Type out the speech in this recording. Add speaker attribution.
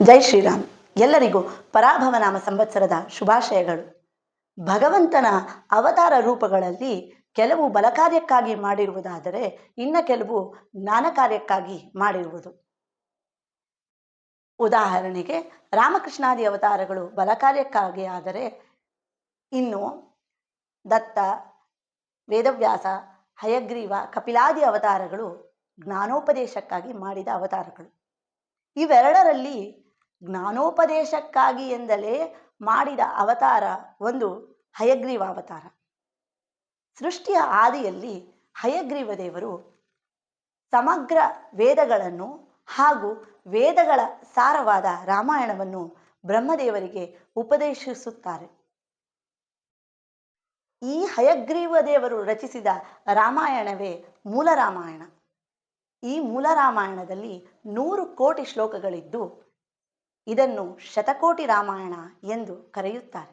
Speaker 1: ಜೈ ಶ್ರೀರಾಮ್. ಎಲ್ಲರಿಗೂ ಪರಾಭವನಾಮ ಸಂವತ್ಸರದ ಶುಭಾಶಯಗಳು. ಭಗವಂತನ ಅವತಾರ ರೂಪಗಳಲ್ಲಿ ಕೆಲವು ಬಲ ಕಾರ್ಯಕ್ಕಾಗಿ ಮಾಡಿರುವುದಾದರೆ ಇನ್ನು ಕೆಲವು ಜ್ಞಾನ ಕಾರ್ಯಕ್ಕಾಗಿ ಮಾಡಿರುವುದು. ಉದಾಹರಣೆಗೆ ರಾಮಕೃಷ್ಣಾದಿ ಅವತಾರಗಳು ಬಲ ಕಾರ್ಯಕ್ಕಾಗಿ ಆದರೆ, ಇನ್ನು ದತ್ತ, ವೇದವ್ಯಾಸ, ಹಯಗ್ರೀವ, ಕಪಿಲಾದಿ ಅವತಾರಗಳು ಜ್ಞಾನೋಪದೇಶಕ್ಕಾಗಿ ಮಾಡಿದ ಅವತಾರಗಳು. ಇವೆರಡರಲ್ಲಿ ಜ್ಞಾನೋಪದೇಶಕ್ಕಾಗಿ ಎಂದಲೇ ಮಾಡಿದ ಅವತಾರ ಒಂದು ಹಯಗ್ರೀವ ಅವತಾರ. ಸೃಷ್ಟಿಯ ಆದಿಯಲ್ಲಿ ಹಯಗ್ರೀವ ದೇವರು ಸಮಗ್ರ ವೇದಗಳನ್ನು ಹಾಗೂ ವೇದಗಳ ಸಾರವಾದ ರಾಮಾಯಣವನ್ನು ಬ್ರಹ್ಮದೇವರಿಗೆ ಉಪದೇಶಿಸುತ್ತಾರೆ. ಈ ಹಯಗ್ರೀವ ದೇವರು ರಚಿಸಿದ ರಾಮಾಯಣವೇ ಮೂಲ ರಾಮಾಯಣ. ಈ ಮೂಲ ರಾಮಾಯಣದಲ್ಲಿ 100 ಕೋಟಿ ಶ್ಲೋಕಗಳಿದ್ದು ಇದನ್ನು ಶತಕೋಟಿ ರಾಮಾಯಣ ಎಂದು ಕರೆಯುತ್ತಾರೆ.